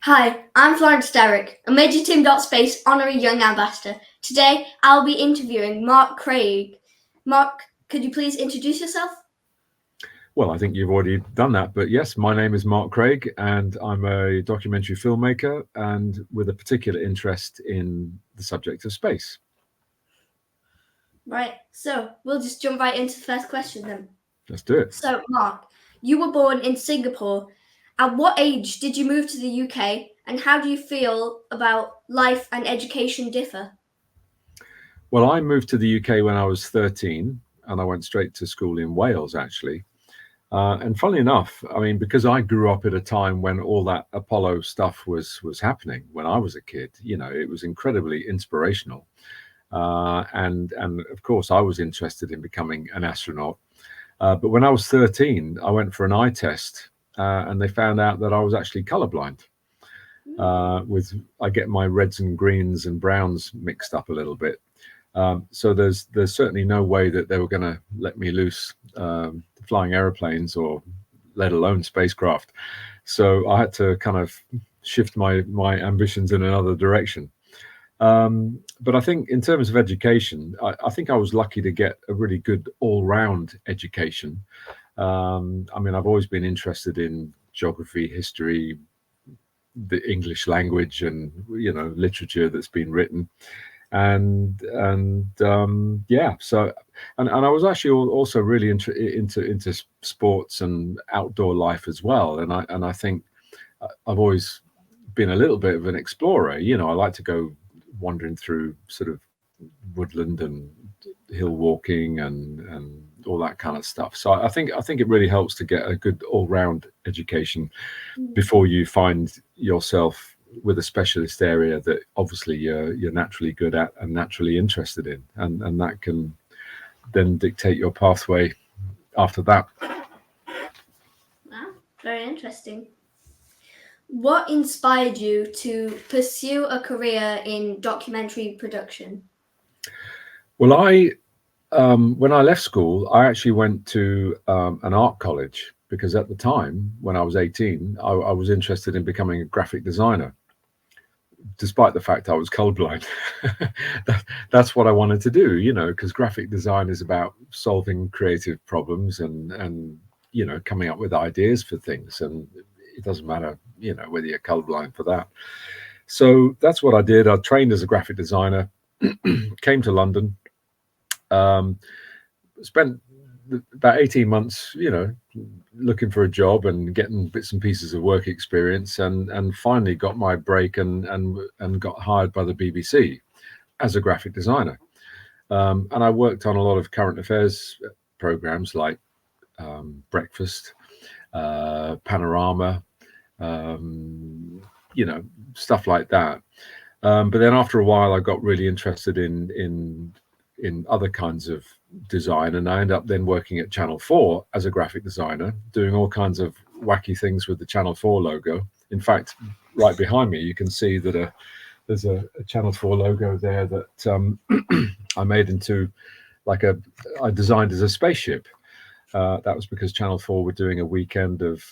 Hi, I'm Florence Dowrick, a MajorTim.space Honorary Young Ambassador. Today, I'll be interviewing Mark Craig. Mark, could you please introduce yourself? Well, I think you've already done that, but yes, my name is Mark Craig, and I'm a documentary filmmaker and with a particular interest in the subject of space. Right, so we'll just jump right into the first question then. Let's do it. So, Mark, you were born in Singapore. At what age did you move to the UK, and how do you feel about life and education differ? Well, I moved to the UK when I was 13, and I went straight to school in Wales, actually. And funnily enough, I mean, because I grew up at a time when all that Apollo stuff was happening when I was a kid, it was incredibly inspirational. And of course, I was interested in becoming an astronaut. But when I was 13, I went for an eye test, and they found out that I was actually colorblind. I get my reds and greens and browns mixed up a little bit. So there's certainly no way that they were going to let me loose flying airplanes, or let alone spacecraft. So I had to kind of shift my ambitions in another direction. But I think in terms of education, I think I was lucky to get a really good all-round education. I mean, I've always been interested in geography, history, the English language, and literature that's been written. And yeah, so and I was actually also really into sports and outdoor life as well. And I think I've always been a little bit of an explorer. I like to go wandering through sort of woodland and hill walking and all that kind of stuff. So I think it really helps to get a good all-round education before you find yourself with a specialist area that obviously you're naturally good at and naturally interested in, and that can then dictate your pathway after that. Wow, very interesting. What inspired you to pursue a career in documentary production? Well, when I left school, I actually went to an art college, because at the time when I was 18, I was interested in becoming a graphic designer, despite the fact I was colorblind. That's what I wanted to do, because graphic design is about solving creative problems and coming up with ideas for things. And it doesn't matter, whether you're colorblind for that. So that's what I did. I trained as a graphic designer, came to London, spent about 18 months, looking for a job and getting bits and pieces of work experience, and finally got my break and got hired by the BBC as a graphic designer. And I worked on a lot of current affairs programs like Breakfast, Panorama, stuff like that. But then after a while, I got really interested in other kinds of design, and I ended up then working at Channel 4 as a graphic designer, doing all kinds of wacky things with the Channel 4 logo. In fact, right behind me, you can see that there's a Channel 4 logo there that I made into I designed as a spaceship. That was because Channel 4 were doing a weekend of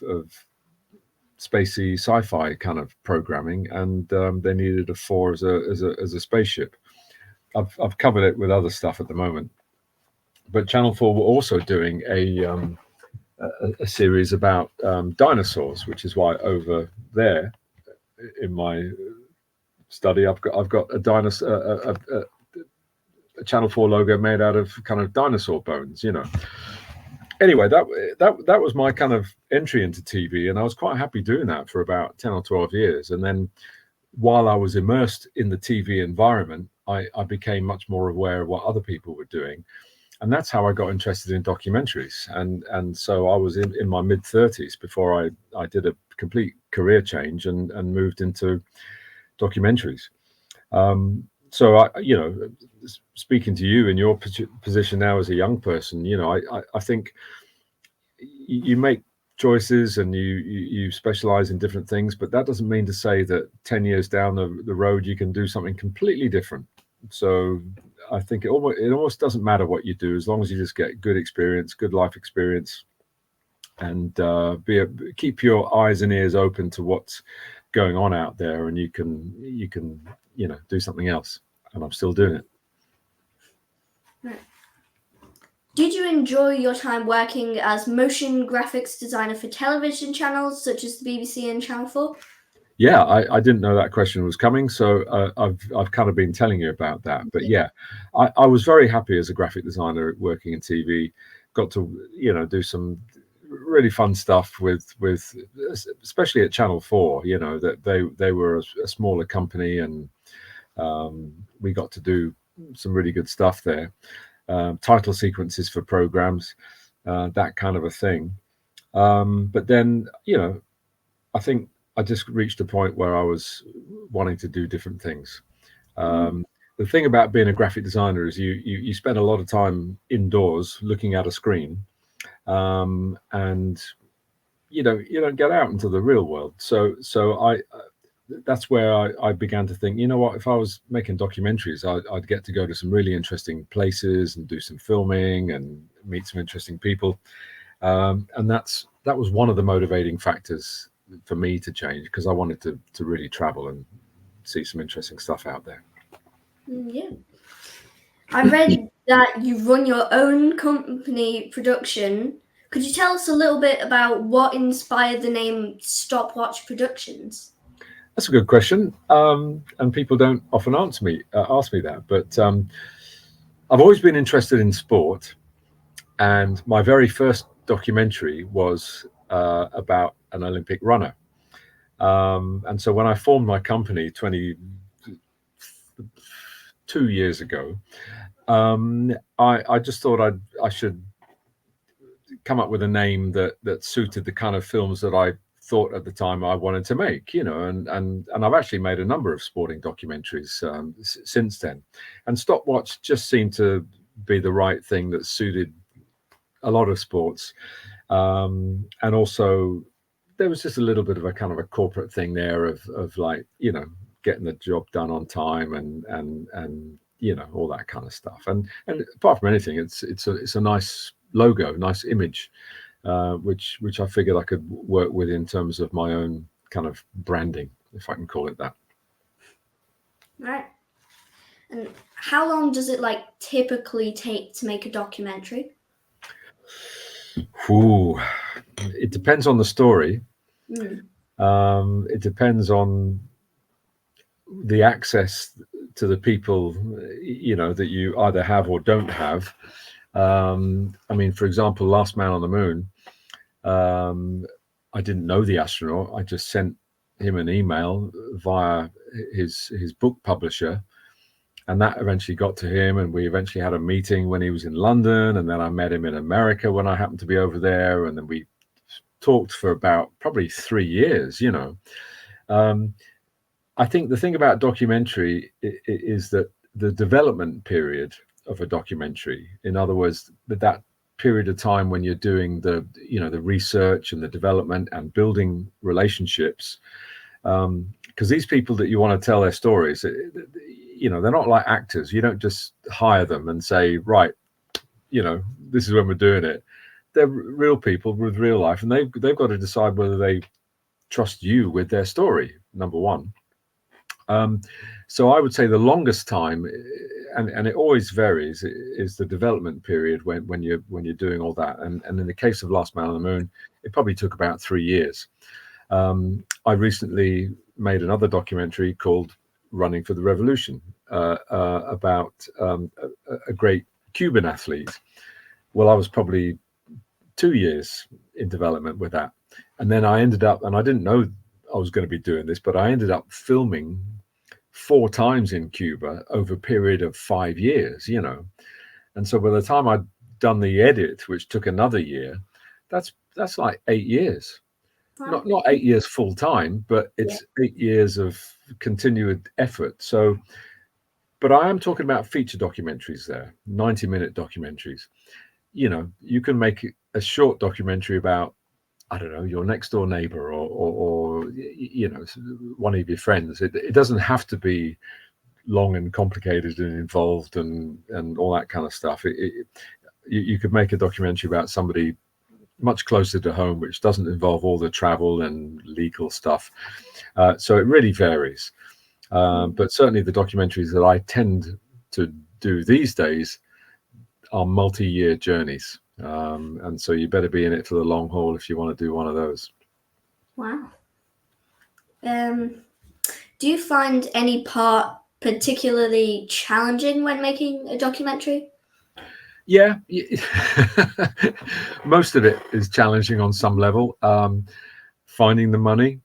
spacey sci-fi kind of programming, and they needed a 4 as a spaceship. I've covered it with other stuff at the moment, but Channel 4 were also doing a series about dinosaurs, which is why over there in my study I've got a dinosaur, a Channel 4 logo made out of kind of dinosaur bones. Anyway, that was my kind of entry into TV, and I was quite happy doing that for about 10 or 12 years. And then while I was immersed in the TV environment, I became much more aware of what other people were doing. And that's how I got interested in documentaries. And so I was in my mid-30s before I did a complete career change and moved into documentaries. So speaking to you in your position now as a young person, I think you make choices and you specialize in different things, but that doesn't mean to say that 10 years down the road you can do something completely different. So I think it almost doesn't matter what you do, as long as you just get good experience, good life experience, and keep your eyes and ears open to what's going on out there, and you can do something else. And I'm still doing it. Right. Did you enjoy your time working as motion graphics designer for television channels such as the BBC and Channel 4? Yeah, I didn't know that question was coming, so I've kind of been telling you about that. But yeah, I was very happy as a graphic designer working in TV. Got to do some really fun stuff with especially at Channel 4. That they were a smaller company, and we got to do some really good stuff there. Title sequences for programs, that kind of a thing. But then I think I just reached a point where I was wanting to do different things. The thing about being a graphic designer is you spend a lot of time indoors looking at a screen, and you don't get out into the real world. So that's where I began to think, what, if I was making documentaries, I'd get to go to some really interesting places and do some filming and meet some interesting people. And that was one of the motivating factors for me to change, because I wanted to really travel and see some interesting stuff out there. Yeah. I read that you run your own company production. Could you tell us a little bit about what inspired the name Stopwatch Productions? That's a good question, and people don't often ask me that. But I've always been interested in sport, and my very first documentary was about an Olympic runner. And so when I formed my company 22 years ago, I just thought I should come up with a name that suited the kind of films that I thought at the time I wanted to make, and I've actually made a number of sporting documentaries since then. And Stopwatch just seemed to be the right thing that suited a lot of sports. And also there was just a little bit of a kind of a corporate thing there of like, getting the job done on time and all that kind of stuff. And apart from anything, it's a nice logo, nice image, which I figured I could work with in terms of my own kind of branding, if I can call it that. Right. And how long does it typically take to make a documentary? Ooh, it depends on the story. It depends on the access to the people, that you either have or don't have. I mean, for example, Last Man on the Moon, I didn't know the astronaut. I just sent him an email via his book publisher, and that eventually got to him, and we eventually had a meeting when he was in London, and then I met him in America when I happened to be over there, and then we talked for about probably 3 years. I think the thing about documentary is that the development period of a documentary, in other words, that period of time when you're doing the research and the development and building relationships, because these people that you want to tell their stories, they're not like actors. You don't just hire them and say, right, this is when we're doing it. They're real people with real life, and they've got to decide whether they trust you with their story, number one. So I would say the longest time, and it always varies, is the development period when you're doing all that. And in the case of Last Man on the Moon, it probably took about 3 years. I recently made another documentary called Running for the Revolution, about a great Cuban athlete. Well, I was probably 2 years in development with that. And then I ended up, and I didn't know I was going to be doing this, but I ended up filming 4 times in Cuba over a period of 5 years, And so by the time I'd done the edit, which took another year, that's like 8 years. Wow. Not 8 years full time, but it's 8 years of continued effort. So, but I am talking about feature documentaries there, 90-minute documentaries. You can make a short documentary about, I don't know, your next door neighbor or one of your friends. It doesn't have to be long and complicated and involved and all that kind of stuff. You could make a documentary about somebody much closer to home, which doesn't involve all the travel and legal stuff. So it really varies. But certainly the documentaries that I tend to do these days are multi-year journeys. And so you better be in it for the long haul if you want to do one of those. Wow. Do you find any part particularly challenging when making a documentary? Yeah, most of it is challenging on some level. Finding the money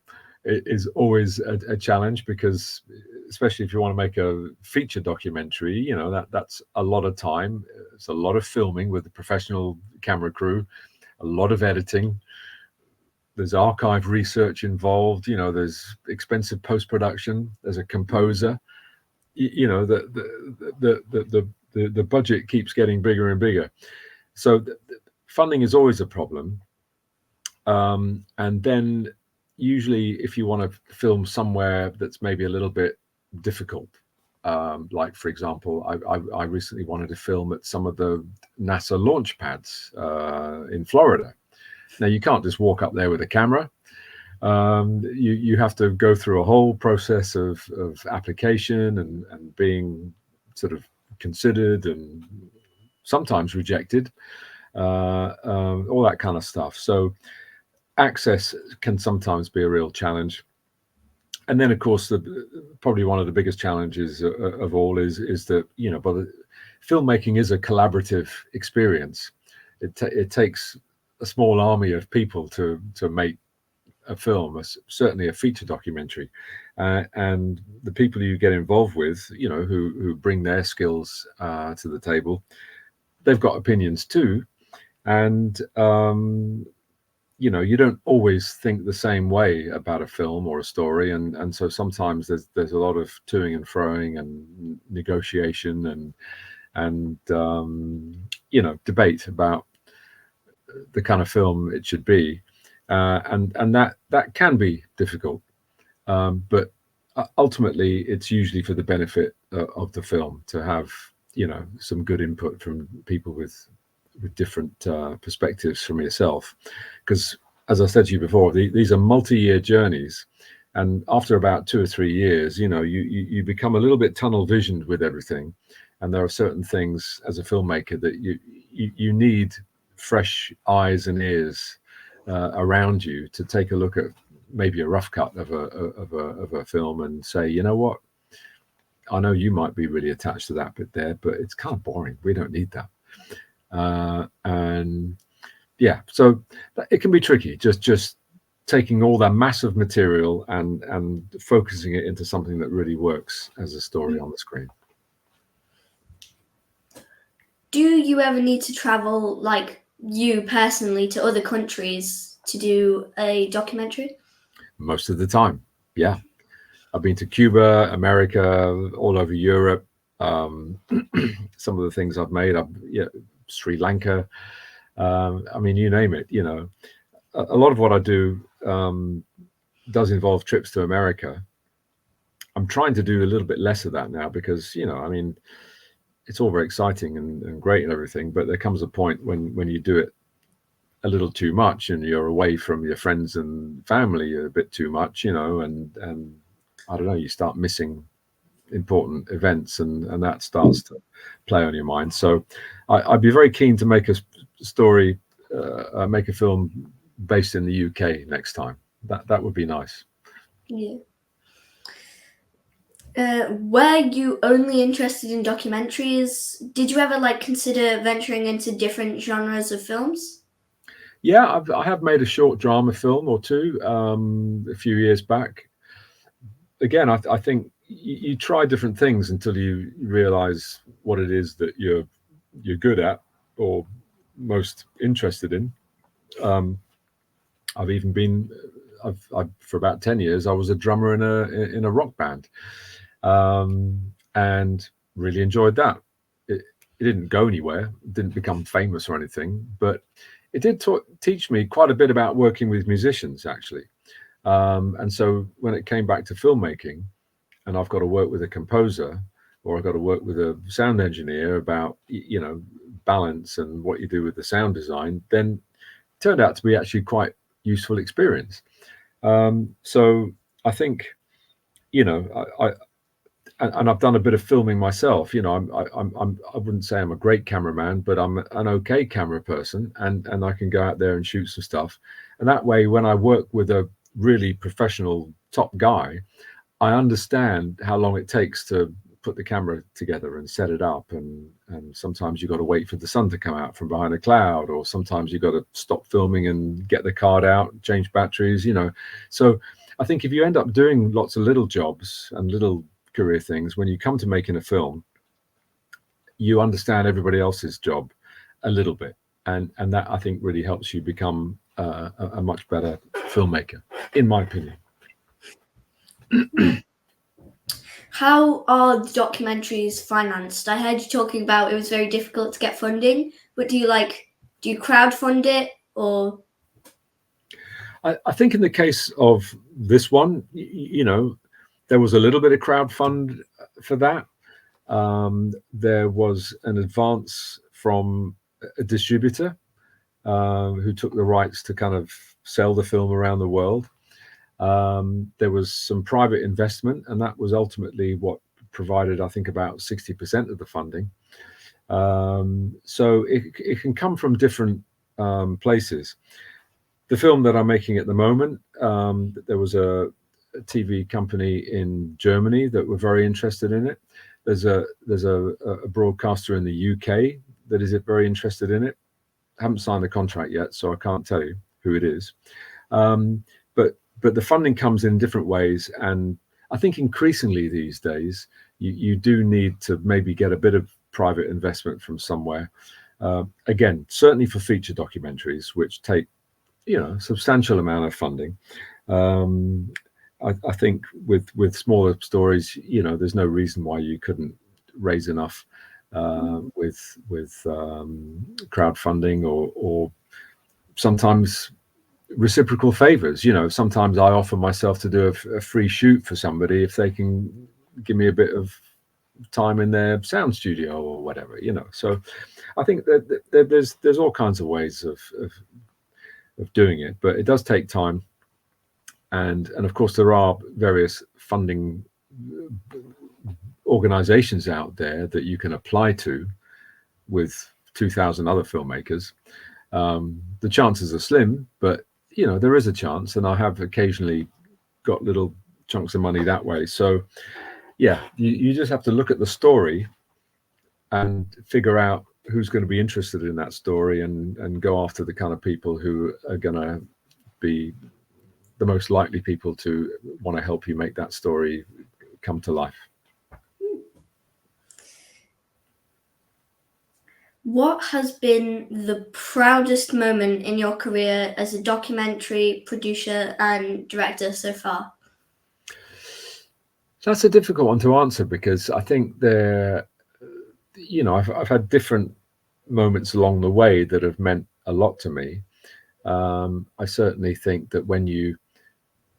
is always a challenge, because especially if you want to make a feature documentary, you know, that's a lot of time. It's a lot of filming with a professional camera crew, a lot of editing. There's archive research involved. You know, there's expensive post-production. There's a composer. You know, the budget keeps getting bigger and bigger. So funding is always a problem. And then usually if you want to film somewhere that's maybe a little bit difficult, like for example, I recently wanted to film at some of the NASA launch pads in Florida. Now you can't just walk up there with a camera. You have to go through a whole process of application and being sort of considered and sometimes rejected, all that kind of stuff. So access can sometimes be a real challenge. And then of course probably one of the biggest challenges of all is that, you know, but filmmaking is a collaborative experience. It takes a small army of people to make a film, certainly a feature documentary, and the people you get involved with, you know, who bring their skills to the table, they've got opinions too, and you know, you don't always think the same way about a film or a story, and so sometimes there's a lot of toing and froing and negotiation and you know, debate about the kind of film it should be. And that can be difficult, but ultimately it's usually for the benefit of the film to have, you know, some good input from people with different perspectives from yourself, because as I said to you before, these are multi-year journeys, and after about 2 or 3 years, you know, you become a little bit tunnel visioned with everything, and there are certain things as a filmmaker that you need fresh eyes and ears around you to take a look at maybe a rough cut of a film and say, you know what, I know you might be really attached to that bit there, but it's kind of boring. We don't need that. And yeah, so it can be tricky, just taking all that massive material and focusing it into something that really works as a story on the screen. Do you ever need to travel, like you personally, to other countries to do a documentary? Most of the time, yeah. I've been to Cuba, America, all over Europe. Some of the things I've made, Sri Lanka. I mean, you name it. You know, a lot of what I do does involve trips to America. I'm trying to do a little bit less of that now because, you know, I mean, it's all very exciting and great and everything, but there comes a point when you do it a little too much and you're away from your friends and family a bit too much, you know, and I don't know, you start missing important events and that starts to play on your mind. So I'd be very keen to make a story, make a film based in the UK next time. That would be nice. Yeah. Were you only interested in documentaries? Did you ever like consider venturing into different genres of films? Yeah, I have made a short drama film or two a few years back. Again, I think you try different things until you realize what it is that you're good at or most interested in. I've even been for about 10 years I was a drummer in a rock band, and really enjoyed that. It didn't go anywhere, didn't become famous or anything, but it did teach me quite a bit about working with musicians, actually. And so when it came back to filmmaking, and I've got to work with a composer or I've got to work with a sound engineer about, you know, balance and what you do with the sound design, then turned out to be actually quite useful experience. So I think, you know, and I've done a bit of filming myself. You know, I wouldn't say I'm a great cameraman, but I'm an okay camera person, and I can go out there and shoot some stuff. And that way, when I work with a really professional top guy, I understand how long it takes to put the camera together and set it up, and sometimes you've got to wait for the sun to come out from behind a cloud, or sometimes you've got to stop filming and get the card out, change batteries, you know. So I think if you end up doing lots of little jobs and little career things, when you come to making a film, you understand everybody else's job a little bit, and that I think really helps you become a much better filmmaker, in my opinion. How are the documentaries financed? I heard you talking about it was very difficult to get funding, but do you crowdfund it, or? I think in the case of this one, you know, there was a little bit of crowdfund for that. There was an advance from a distributor who took the rights to kind of sell the film around the world. There was some private investment, and that was ultimately what provided, I think, about 60% of the funding. So it can come from different places. The film that I'm making at the moment, there was a TV company in Germany that were very interested in it. There's a broadcaster in the UK that is very interested in it. I haven't signed the contract yet, so I can't tell you who it is. But the funding comes in different ways, and I think increasingly these days you do need to maybe get a bit of private investment from somewhere. Again, certainly for feature documentaries, which take, you know, a substantial amount of funding. I think with smaller stories, you know, there's no reason why you couldn't raise enough with crowdfunding or sometimes reciprocal favors. You know, sometimes I offer myself to do a free shoot for somebody if they can give me a bit of time in their sound studio or whatever, you know. So I think that there's all kinds of ways of doing it, but it does take time. And of course, there are various funding organizations out there that you can apply to with 2,000 other filmmakers. The chances are slim, but you know, there is a chance, and I have occasionally got little chunks of money that way. So yeah, you just have to look at the story and figure out who's going to be interested in that story, and go after the kind of people who are going to be the most likely people to want to help you make that story come to life. What has been the proudest moment in your career as a documentary producer and director so far? That's a difficult one to answer, because I think you know, I've had different moments along the way that have meant a lot to me. I certainly think that when you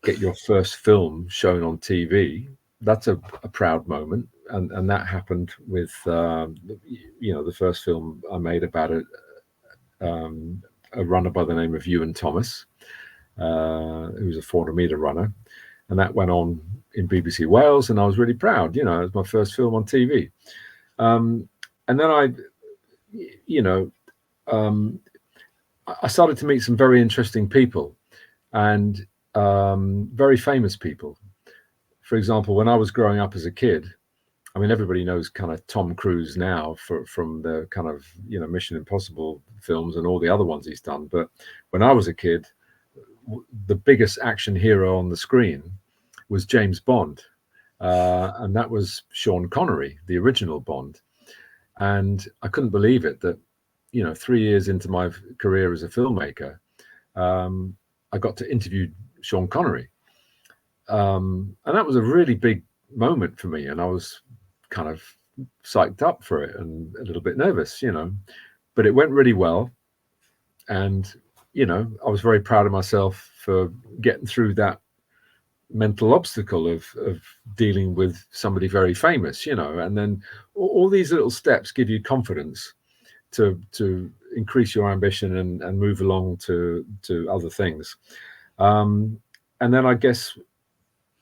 get your first film shown on TV, that's a proud moment, and that happened with you know, the first film I made about a runner by the name of Ewan Thomas, who was a 400-meter runner, and that went on in BBC Wales, and I was really proud. You know, it was my first film on TV. And then you know, I started to meet some very interesting people, and very famous people. For example, when I was growing up as a kid, I mean, everybody knows kind of Tom Cruise now from the kind of, you know, Mission Impossible films and all the other ones he's done. But when I was a kid, the biggest action hero on the screen was James Bond. And that was Sean Connery, the original Bond. And I couldn't believe it that, you know, 3 years into my career as a filmmaker, I got to interview Sean Connery. And that was a really big moment for me. And I was kind of psyched up for it and a little bit nervous, you know, but it went really well. And, you know, I was very proud of myself for getting through that mental obstacle of dealing with somebody very famous, you know. And then all these little steps give you confidence to increase your ambition and move along to other things. And then I guess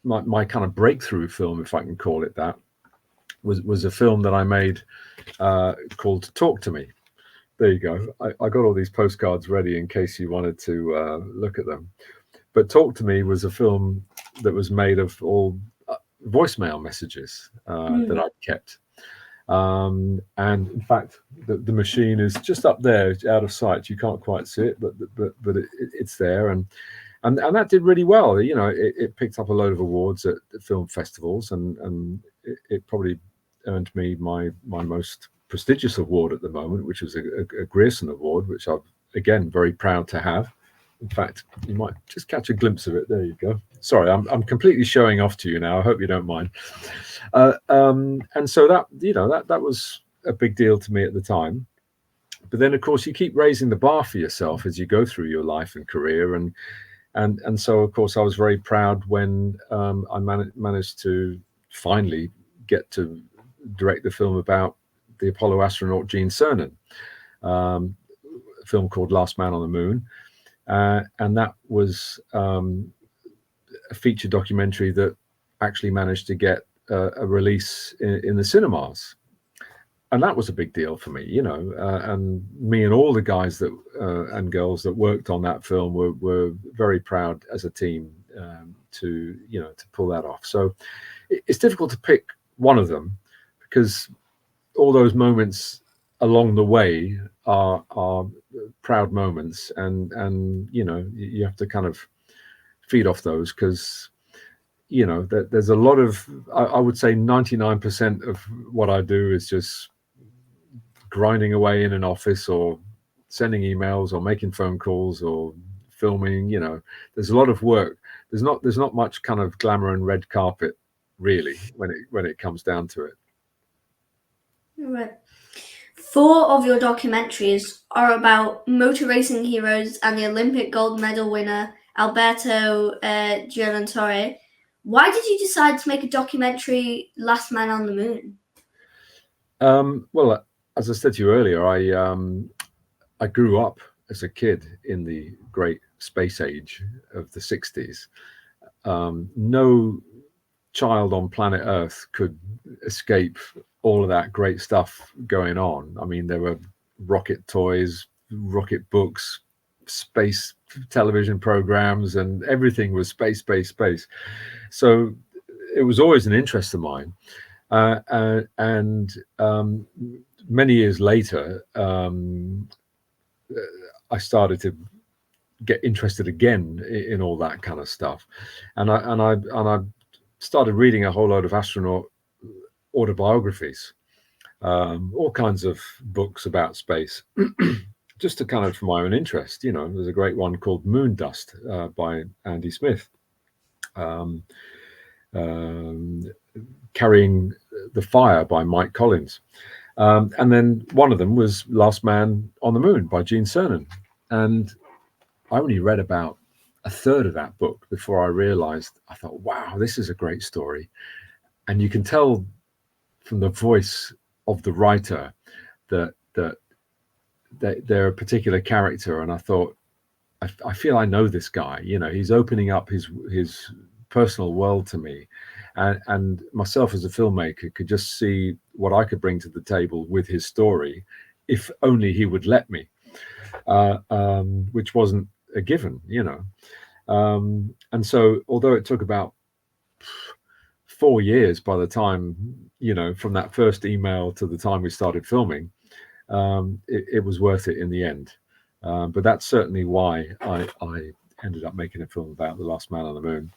my kind of breakthrough film, if I can call it that, was a film that I made called Talk to Me. There you go. I got all these postcards ready in case you wanted to look at them. But Talk to Me was a film that was made of all voicemail messages that I'd kept. And in fact, the machine is just up there, out of sight. You can't quite see it, but it's there, and that did really well. You know, it picked up a load of awards at film festivals, and it probably earned me my most prestigious award at the moment, which was a Grierson Award, which I'm again very proud to have. In fact, you might just catch a glimpse of it. There you go. Sorry, I'm completely showing off to you now. I hope you don't mind. And so that, you know, that was a big deal to me at the time. But then, of course, you keep raising the bar for yourself as you go through your life and career, and so, of course, I was very proud when I managed to finally get to direct the film about the Apollo astronaut Gene Cernan, a film called Last Man on the Moon. And that was a feature documentary that actually managed to get a release in the cinemas. And that was a big deal for me, you know, and me and all the guys that and girls that worked on that film were very proud as a team to pull that off. So it's difficult to pick one of them, because all those moments along the way are proud moments, and you know, you have to kind of feed off those, because you know there's a lot of, I would say 99% of what I do is just grinding away in an office, or sending emails, or making phone calls, or filming. You know, there's a lot of work. There's not much kind of glamour and red carpet, really, when it comes down to it. Right. 4 of your documentaries are about motor racing heroes and the Olympic gold medal winner Alberto Giannatore. Why did you decide to make a documentary, Last Man on the Moon? Well, as I said to you earlier, I grew up as a kid in the great space age of the 60s. No child on planet Earth could escape all of that great stuff going on. I mean, there were rocket toys, rocket books, space television programs, and everything was space. So it was always an interest of mine. And many years later, I started to get interested again in all that kind of stuff, and I started reading a whole load of astronaut autobiographies, all kinds of books about space, just to kind of, for my own interest. You know, there's a great one called Moon Dust by Andy Smith, Carrying the Fire by Mike Collins, and then one of them was Last Man on the Moon by Gene Cernan. And I only read about a third of that book before I realized, I thought, wow, this is a great story. And you can tell from the voice of the writer that they're a particular character. And I thought, I feel I know this guy. You know, he's opening up his personal world to me, and myself as a filmmaker could just see what I could bring to the table with his story, if only he would let me, which wasn't a given, you know. And so, although it took about 4 years by the time, you know, from that first email to the time we started filming, it was worth it in the end. But that's certainly why I ended up making a film about the Last Man on the Moon.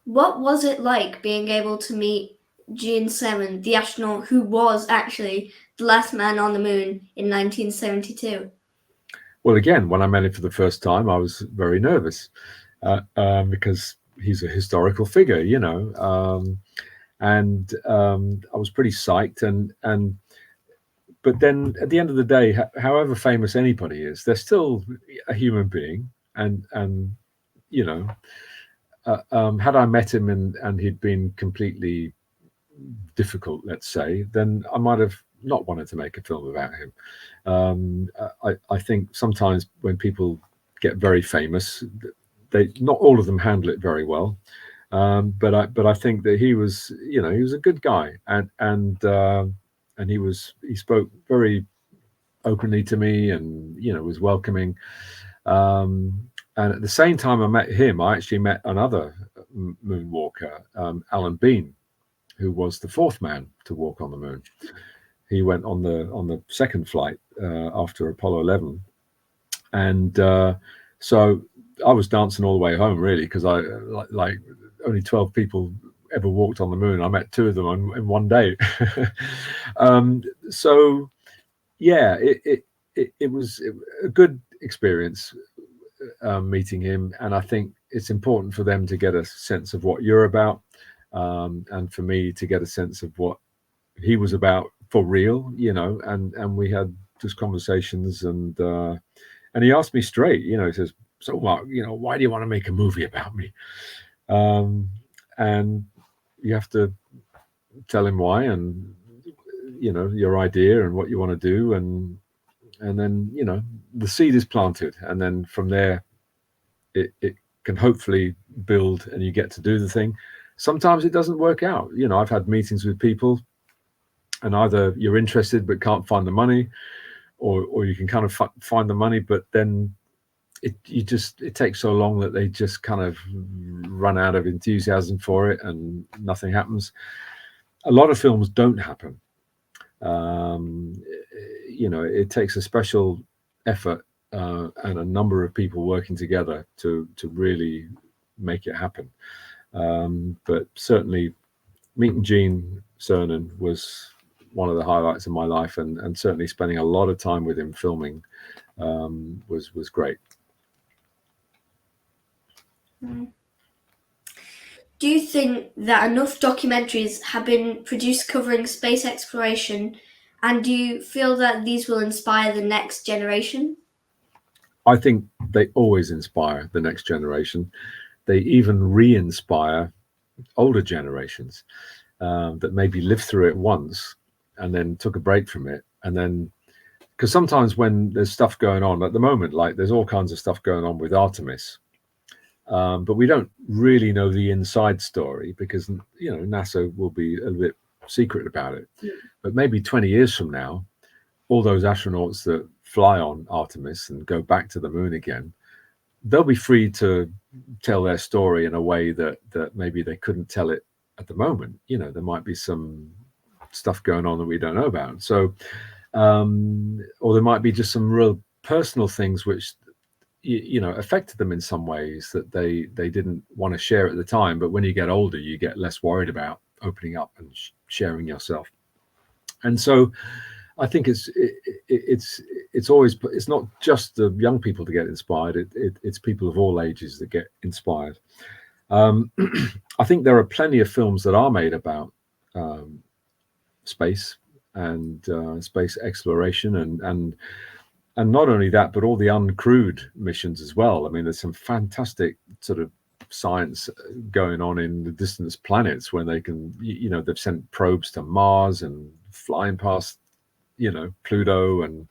What was it like being able to meet Gene Cernan, the astronaut who was actually the last man on the moon in 1972? Well, again, when I met him for the first time, I was very nervous because he's a historical figure, you know, and I was pretty psyched. But then at the end of the day, however famous anybody is, they're still a human being, and you know, had I met him and he'd been completely difficult, let's say, then I might have not wanted to make a film about him. I think sometimes when people get very famous, they not all of them handle it very well. But I think that he was, you know, he was a good guy, and he spoke very openly to me, and you know, was welcoming. And at the same time I met him, I actually met another moonwalker, Alan Bean, who was the fourth man to walk on the moon. He went on the second flight after Apollo 11, and so I was dancing all the way home, really, because I like only 12 people ever walked on the moon. I met two of them in one day. So yeah, it was a good experience meeting him, and I think it's important for them to get a sense of what you're about, and for me to get a sense of what he was about for real, you know. And we had just conversations, and he asked me straight, you know, he says, "So Mark, you know, why do you want to make a movie about me?" And you have to tell him why, and you know, your idea and what you want to do, and then, you know, the seed is planted, and then from there it can hopefully build, and you get to do the thing. Sometimes it doesn't work out. You know, I've had meetings with people, and either you're interested but can't find the money, or you can kind of find the money, but then it takes so long that they just kind of run out of enthusiasm for it, and nothing happens. A lot of films don't happen. You know, it takes a special effort and a number of people working together to really make it happen. But certainly meeting Gene Cernan was one of the highlights of my life, and certainly spending a lot of time with him filming was great. Do you think that enough documentaries have been produced covering space exploration, and do you feel that these will inspire the next generation? I think they always inspire the next generation. They even re-inspire older generations that maybe lived through it once and then took a break from it. And then, because sometimes when there's stuff going on at the moment, like there's all kinds of stuff going on with Artemis, but we don't really know the inside story, because, you know, NASA will be a little bit secret about it. Yeah. But maybe 20 years from now, all those astronauts that fly on Artemis and go back to the moon again, they'll be free to tell their story in a way that maybe they couldn't tell it at the moment. You know, there might be some stuff going on that we don't know about. So, or there might be just some real personal things which, you know, affected them in some ways that they didn't want to share at the time. But when you get older, you get less worried about opening up and sharing yourself. And so I think it's always, it's not just the young people to get inspired. It's people of all ages that get inspired. I think there are plenty of films that are made about space and space exploration, and not only that, but all the uncrewed missions as well. I mean, there's some fantastic sort of science going on in the distant planets when they can, you know, they've sent probes to Mars and flying past, you know, Pluto and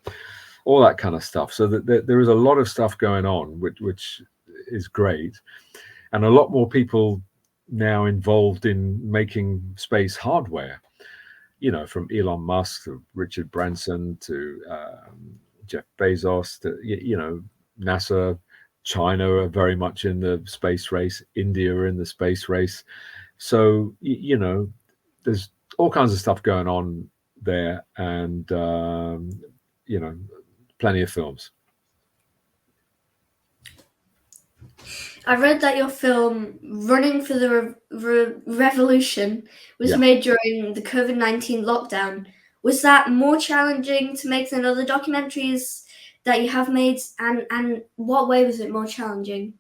all that kind of stuff. So that there is a lot of stuff going on, which is great, and a lot more people now involved in making space hardware. You know, from Elon Musk to Richard Branson to Jeff Bezos to, you know, NASA. China are very much in the space race. India are in the space race. So, you know, there's all kinds of stuff going on there, and you know, plenty of films. I read that your film Running for the Revolution was made during the COVID-19 lockdown. Was that more challenging to make than other documentaries that you have made, and what way was it more challenging?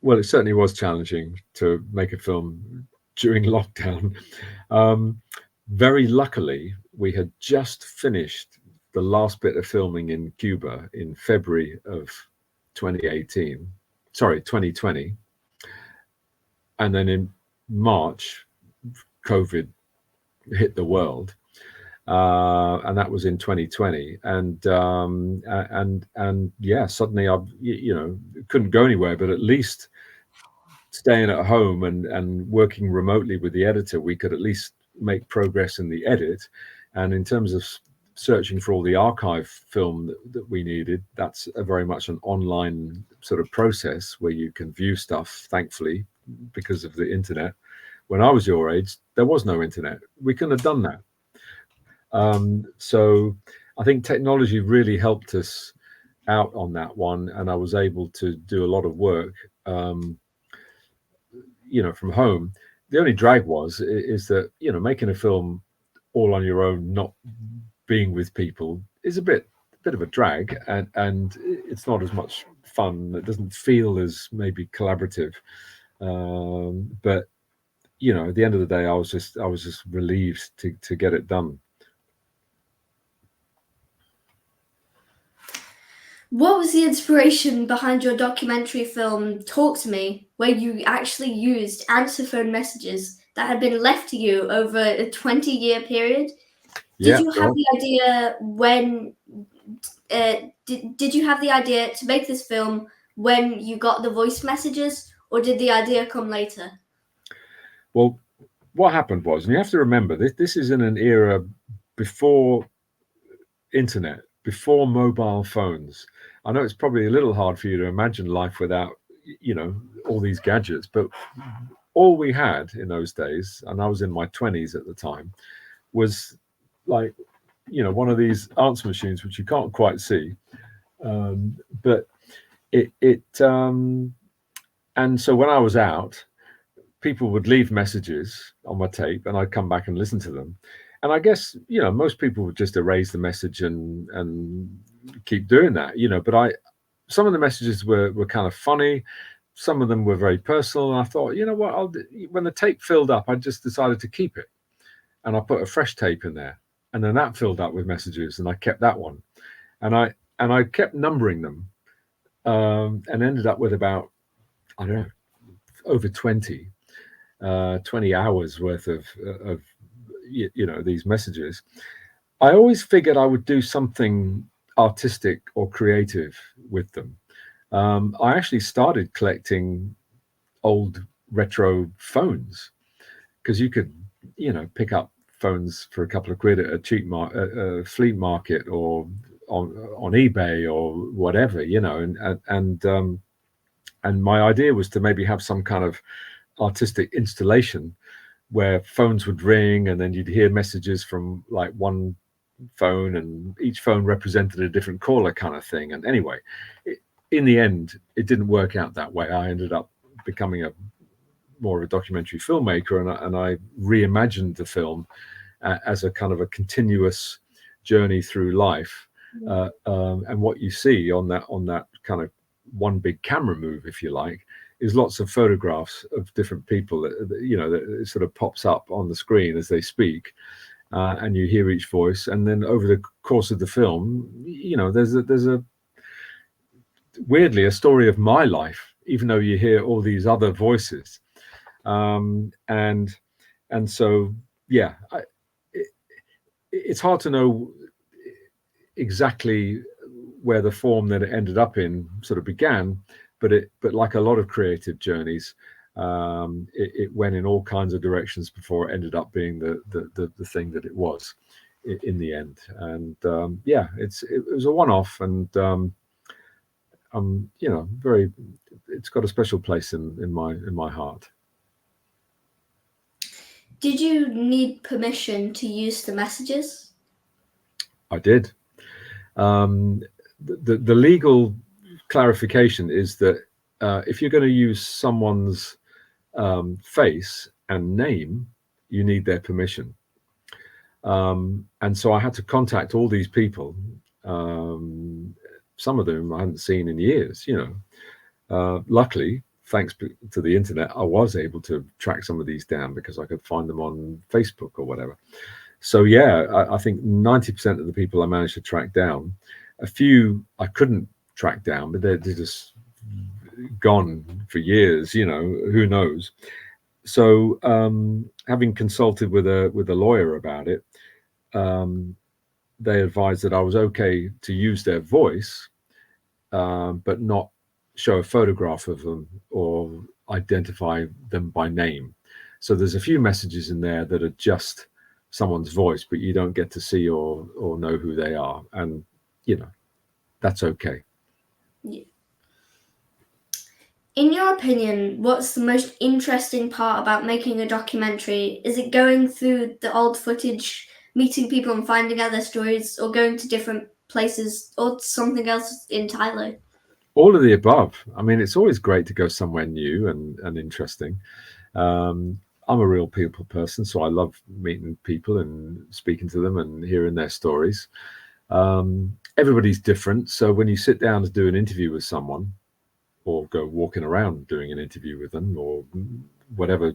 Well, it certainly was challenging to make a film during lockdown. Very luckily, we had just finished the last bit of filming in Cuba in February of 2020. And then in March, COVID hit the world. and that was in 2020. And yeah, suddenly I couldn't go anywhere, but at least staying at home and working remotely with the editor, we could at least make progress in the edit. And in terms of searching for all the archive film that we needed, that's very much an online sort of process where you can view stuff, thankfully, because of the internet. When I was your age, there was no internet. We couldn't have done that. So I think technology really helped us out on that one, and I was able to do a lot of work from home. The only drag is that making a film all on your own, not being with people, is a bit of a drag, and it's not as much fun. It doesn't feel as maybe collaborative. But at the end of the day, I was just relieved to get it done. What was the inspiration behind your documentary film Talk to Me, where you actually used answer phone messages that had been left to you over a 20-year period? Did you have the idea when did you have the idea to make this film when you got the voice messages, or did the idea come later? Well, what happened was, and you have to remember, this is in an era before internet, before mobile phones. I know it's probably a little hard for you to imagine life without, all these gadgets, but all we had in those days, and I was in my 20s at the time, was like, one of these answer machines, which you can't quite see. But and so when I was out, people would leave messages on my tape and I'd come back and listen to them. And I guess, most people would just erase the message and keep doing that, but some of the messages were kind of funny. Some of them were very personal. And I thought, what, when the tape filled up, I just decided to keep it. And I put a fresh tape in there. And then that filled up with messages and I kept that one. And I kept numbering them and ended up with about, I don't know, over 20 hours worth of these messages. I always figured I would do something artistic or creative with them. I actually started collecting old retro phones, because you could pick up phones for a couple of quid at a cheap flea market or on eBay or whatever, and my idea was to maybe have some kind of artistic installation where phones would ring and then you'd hear messages from like one phone, and each phone represented a different caller kind of thing. And anyway, in the end, it didn't work out that way. I ended up becoming more of a documentary filmmaker, and I reimagined the film as a kind of a continuous journey through life. And what you see on that kind of one big camera move, if you like, is lots of photographs of different people that it sort of pops up on the screen as they speak, and you hear each voice. And then over the course of the film, there's a weirdly a story of my life, even though you hear all these other voices. And so, yeah, it's hard to know exactly where the form that it ended up in sort of began, but like a lot of creative journeys, it went in all kinds of directions before it ended up being the thing that it was in the end. And yeah, it was a one-off, and it's got a special place in my heart. Did you need permission to use the messages? I did. The legal clarification is that if you're going to use someone's face and name, you need their permission. And so I had to contact all these people. Some of them I hadn't seen in years. Luckily, thanks to the internet, I was able to track some of these down because I could find them on Facebook or whatever. So yeah, I think 90% of the people I managed to track down. A few I couldn't track down, but they're just gone for years. Who knows? So having consulted with a lawyer about it, they advised that I was okay to use their voice, but not show a photograph of them or identify them by name. So there's a few messages in there that are just someone's voice, but you don't get to see or know who they are. And, that's okay. Yeah. In your opinion, what's the most interesting part about making a documentary? Is it going through the old footage, meeting people and finding out their stories, or going to different places, or something else entirely? All of the above. I mean, it's always great to go somewhere new and interesting. I'm a real people person, so I love meeting people and speaking to them and hearing their stories. Everybody's different. So when you sit down to do an interview with someone, or go walking around doing an interview with them, or whatever.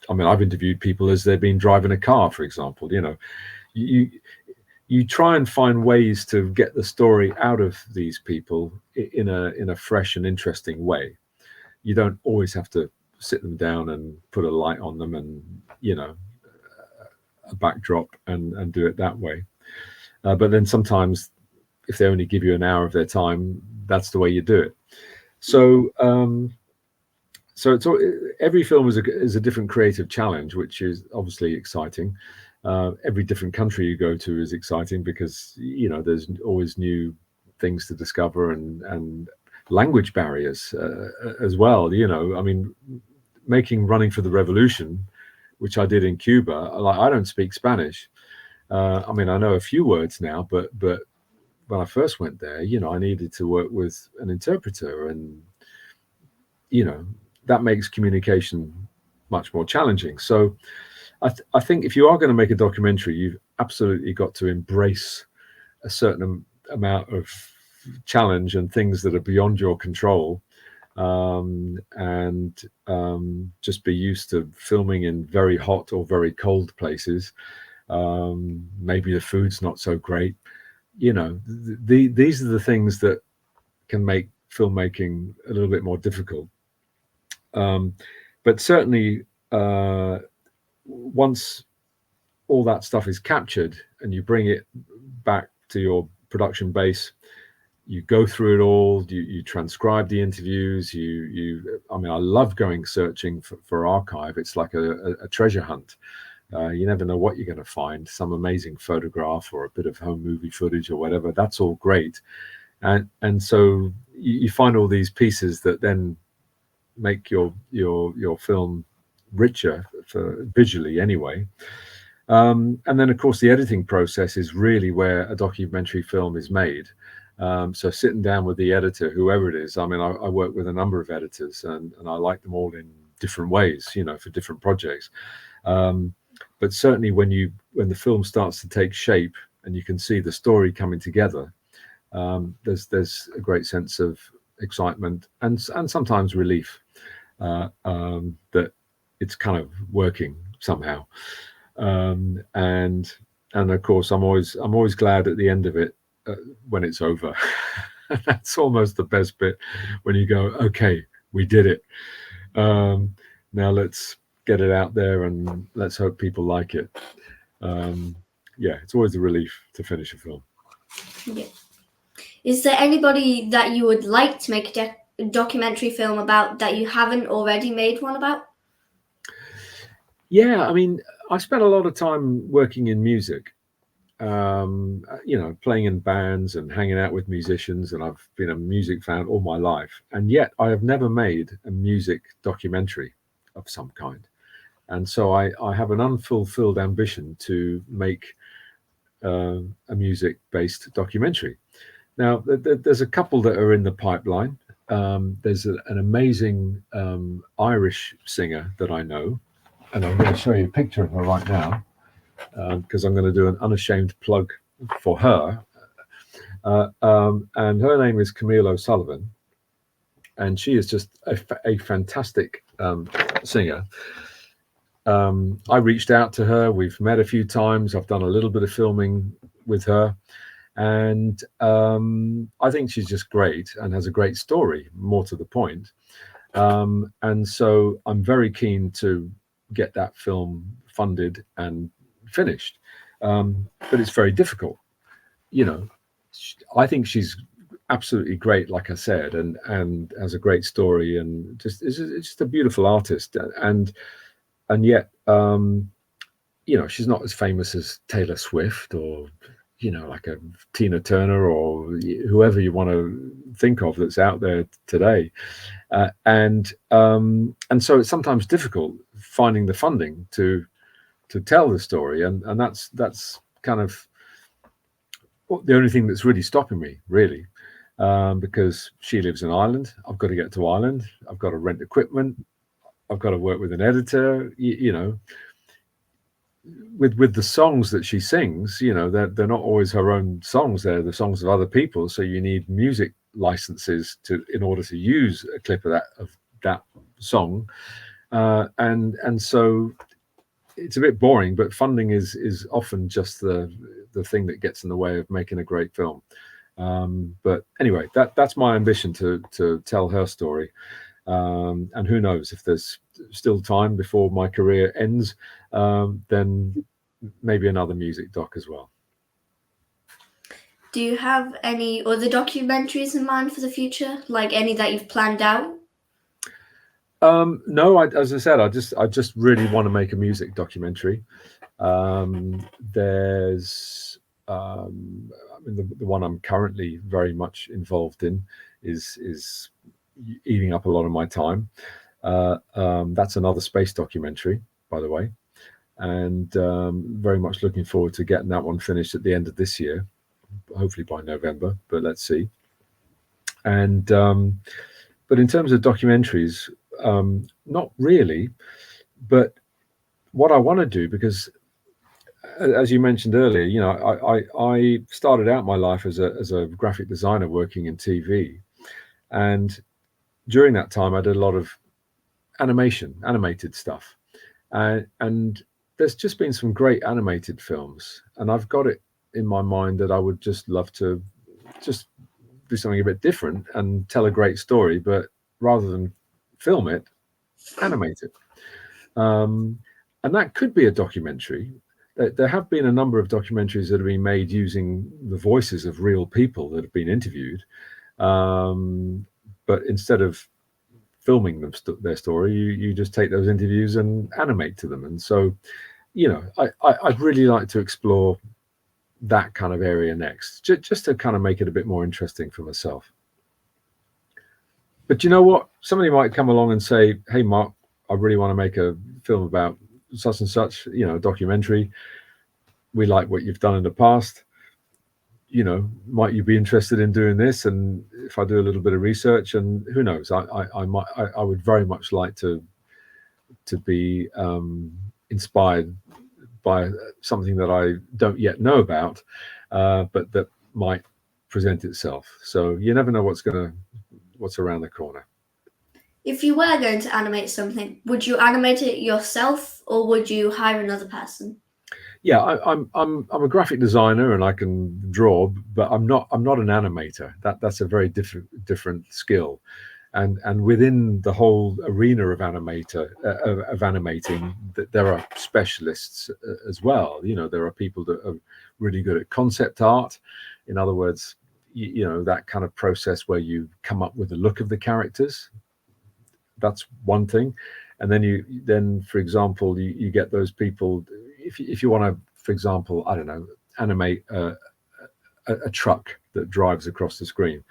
I mean, I've interviewed people as they've been driving a car, for example. You try and find ways to get the story out of these people in a fresh and interesting way. You don't always have to sit them down and put a light on them and a backdrop and do it that way. But then sometimes, if they only give you an hour of their time, that's the way you do it. So every film is a different creative challenge, which is obviously exciting. Every different country you go to is exciting because there's always new things to discover and language barriers as well. I mean, making Running for the Revolution, which I did in Cuba, I don't speak Spanish. I mean, I know a few words now, but when I first went there, I needed to work with an interpreter, and that makes communication much more challenging. So I think if you are going to make a documentary, you've absolutely got to embrace a certain amount of challenge and things that are beyond your control, and just be used to filming in very hot or very cold places. Maybe the food's not so great. These are the things that can make filmmaking a little bit more difficult. But certainly, once all that stuff is captured and you bring it back to your production base, you go through it all, you transcribe the interviews, I mean, I love going searching for archive. It's like a treasure hunt. You never know what you're going to find, some amazing photograph or a bit of home movie footage or whatever. That's all great. And so you find all these pieces that then make your film richer visually anyway. And then, of course, the editing process is really where a documentary film is made. So sitting down with the editor, whoever it is, I mean, I work with a number of editors, and I like them all in different ways, for different projects. But certainly when the film starts to take shape and you can see the story coming together, there's a great sense of excitement and sometimes relief that it's kind of working somehow. And of course, I'm always glad at the end of it when it's over. That's almost the best bit, when you go, okay, we did it. Now let's get it out there and let's hope people like it. It's always a relief to finish a film. Yeah. Is there anybody that you would like to make a documentary film about that you haven't already made one about? Yeah, I mean, I spent a lot of time working in music, playing in bands and hanging out with musicians, and I've been a music fan all my life. And yet I have never made a music documentary of some kind. And so I have an unfulfilled ambition to make a music-based documentary. Now, there's a couple that are in the pipeline. There's an amazing Irish singer that I know, and I'm going to show you a picture of her right now, because I'm going to do an unashamed plug for her. And her name is Camille O'Sullivan, and she is just a fantastic singer. I reached out to her. We've met a few times. I've done a little bit of filming with her. And I think she's just great and has a great story, more to the point. And so I'm very keen to get that film funded and finished. but it's very difficult. You know, I think she's absolutely great, like I said, and has a great story, and just it's just a beautiful artist, and yet, you know, she's not as famous as Taylor Swift or, you know, like a Tina Turner or whoever you want to think of that's out there today, and so it's sometimes difficult finding the funding to tell the story, and that's kind of the only thing that's really stopping me, really, because she lives in Ireland. I've got to get to Ireland. I've got to rent equipment. I've got to work with an editor. You know, with the songs that she sings, you know, they're not always her own songs. They're the songs of other people. So you need music licenses in order to use a clip of that song, and so it's a bit boring. But funding is often just the thing that gets in the way of making a great film. But anyway, that's my ambition to tell her story. And who knows, if there's still time before my career ends, then maybe another music doc as well. Do you have any other documentaries in mind for the future? Like any that you've planned out? No, as I said, I just really want to make a music documentary. There's I mean, the one I'm currently very much involved in is eating up a lot of my time. That's another space documentary, by the way, and very much looking forward to getting that one finished at the end of this year, hopefully by November, but let's see. And but in terms of documentaries, not really. But what I want to do, because as you mentioned earlier, you know, I started out my life as a graphic designer working in TV, and during that time I did a lot of animated stuff, and there's just been some great animated films, and I've got it in my mind that I would just love to just do something a bit different and tell a great story, but rather than film it, animate it. And that could be a documentary. There have been a number of documentaries that have been made using the voices of real people that have been interviewed, but instead of filming them their story, you just take those interviews and animate to them. And so, you know, I'd really like to explore that kind of area next, just to kind of make it a bit more interesting for myself. But you know what? Somebody might come along and say, "Hey, Mark, I really want to make a film about such and such, you know, a documentary. We like what you've done in the past. You know, might you be interested in doing this?" And if I do a little bit of research, and who knows, I would very much like to be inspired by something that I don't yet know about, but that might present itself. So you never know what's around the corner. If you were going to animate something, would you animate it yourself or would you hire another person? Yeah, I'm a graphic designer and I can draw, but I'm not an animator. That's a very different skill, and within the whole arena of animating, there are specialists as well. You know, there are people that are really good at concept art. In other words, you know, that kind of process where you come up with the look of the characters. That's one thing. And then for example, you get those people, if you want to, for example, I don't know, animate a truck that drives across the screen.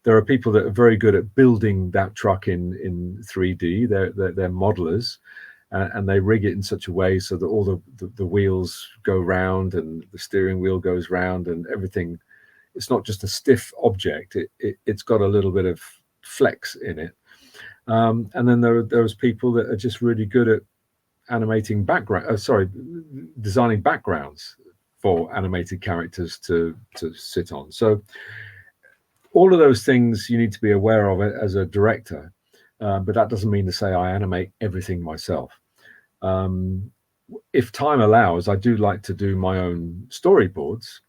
There are people that are very good at building that truck in 3D. They're modelers, and they rig it in such a way so that all the wheels go round and the steering wheel goes round and everything. It's not just a stiff object. It's got a little bit of flex in it. And then there's people that are just really good at designing backgrounds for animated characters to sit on. So all of those things you need to be aware of it as a director, but that doesn't mean to say I animate everything myself. If time allows, I do like to do my own storyboards.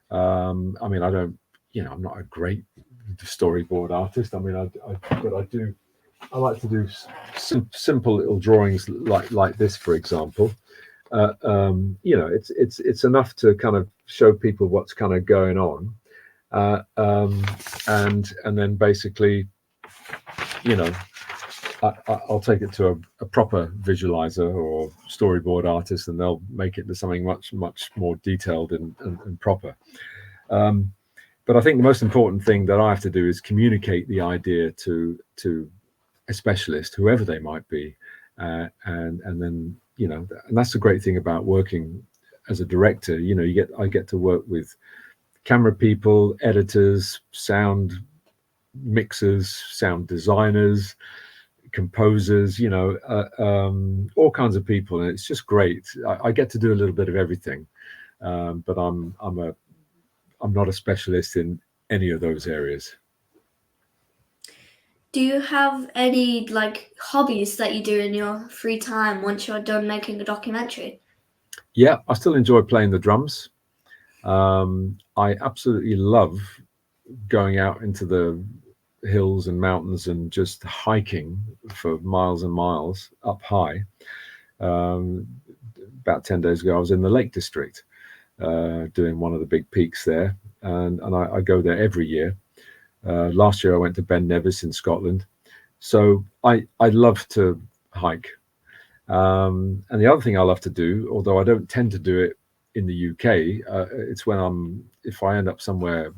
I mean, I'm not a great storyboard artist. I mean, I like to do simple little drawings like this, for example. it's enough to kind of show people what's kind of going on, and then basically, I'll take it to a proper visualizer or storyboard artist, and they'll make it into something much more detailed and proper. But I think the most important thing that I have to do is communicate the idea to a specialist, whoever they might be, and then and that's the great thing about working as a director. I get to work with camera people, editors, sound mixers, sound designers, composers, all kinds of people, and it's just great. I get to do a little bit of everything, but I'm not a specialist in any of those areas. Do you have any hobbies that you do in your free time once you're done making a documentary? Yeah, I still enjoy playing the drums. I absolutely love going out into the hills and mountains and just hiking for miles and miles up high. About 10 days ago, I was in the Lake District doing one of the big peaks there, and I go there every year. Last year I went to Ben Nevis in Scotland. So I love to hike. And the other thing I love to do, although I don't tend to do it in the UK, it's if I end up somewhere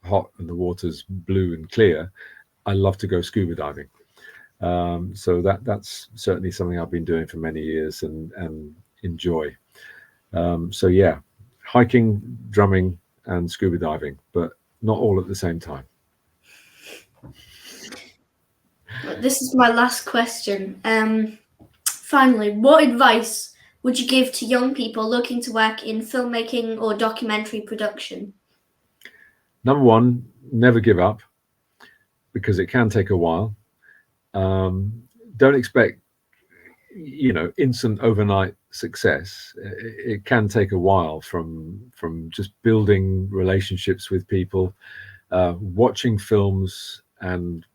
hot and the water's blue and clear, I love to go scuba diving. So that's certainly something I've been doing for many years and enjoy. So yeah, hiking, drumming, and scuba diving, but not all at the same time. This is my last question. Finally, what advice would you give to young people looking to work in filmmaking or documentary production? Number one, never give up, because it can take a while. Don't expect, instant overnight success. It can take a while from just building relationships with people, watching films, and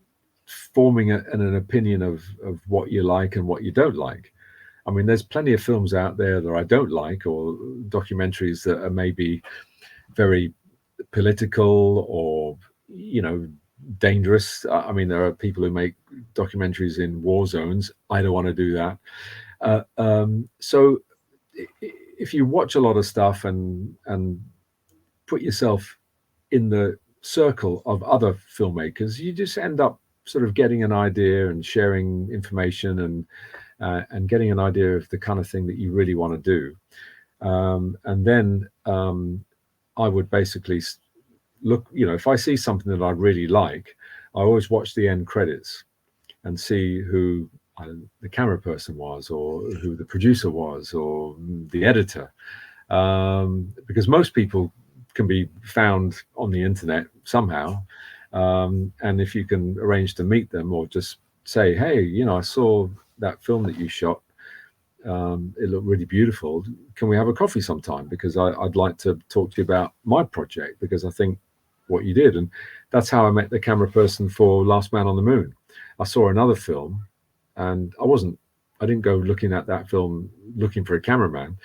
forming an opinion of what you like and what you don't like. I mean, there's plenty of films out there that I don't like, or documentaries that are maybe very political or dangerous. I mean, there are people who make documentaries in war zones. I don't want to do that. So if you watch a lot of stuff and put yourself in the circle of other filmmakers, you just end up sort of getting an idea and sharing information and getting an idea of the kind of thing that you really want to do. And then I would basically look, if I see something that I really like, I always watch the end credits and see who the camera person was, or who the producer was, or the editor. Because most people can be found on the internet somehow. And if you can arrange to meet them, or just say, hey, I saw that film that you shot. It looked really beautiful. Can we have a coffee sometime? Because I'd like to talk to you about my project, because I think what you did. And that's how I met the camera person for Last Man on the Moon. I saw another film, and I didn't go looking at that film looking for a cameraman.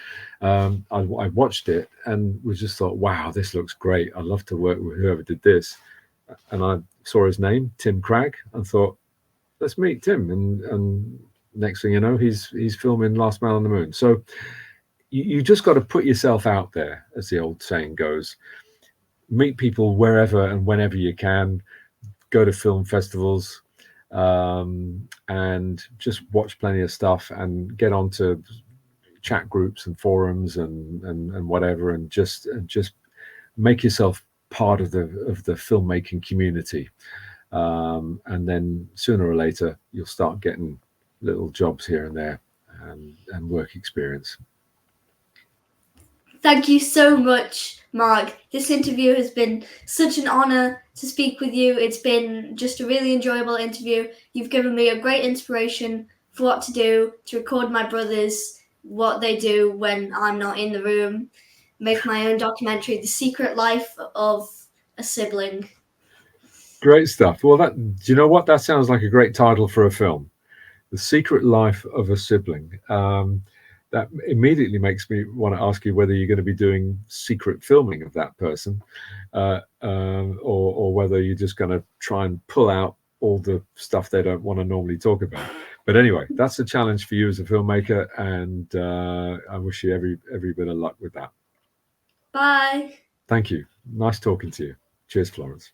I watched it and was just thought, wow, this looks great. I'd love to work with whoever did this. And I saw his name, Tim Cragg, and thought, let's meet Tim. And next thing you know, he's filming Last Man on the Moon. So you just got to put yourself out there, as the old saying goes. Meet people wherever and whenever you can. Go to film festivals, and just watch plenty of stuff, and get onto chat groups and forums and whatever, and just make yourself part of the filmmaking community. And then sooner or later you'll start getting little jobs here and there, and work experience. Thank you so much, Mark. This interview has been such an honor to speak with you. It's been just a really enjoyable interview. You've given me a great inspiration for what to do, to record my brothers, what they do when I'm not in the room, make my own documentary, The Secret Life of a Sibling. Great stuff. Well, do you know what? That sounds like a great title for a film. The Secret Life of a Sibling. that immediately makes me want to ask you whether you're going to be doing secret filming of that person, or whether you're just going to try and pull out all the stuff they don't want to normally talk about. But anyway, that's a challenge for you as a filmmaker, and I wish you every bit of luck with that. Bye. Thank you. Nice talking to you. Cheers, Florence.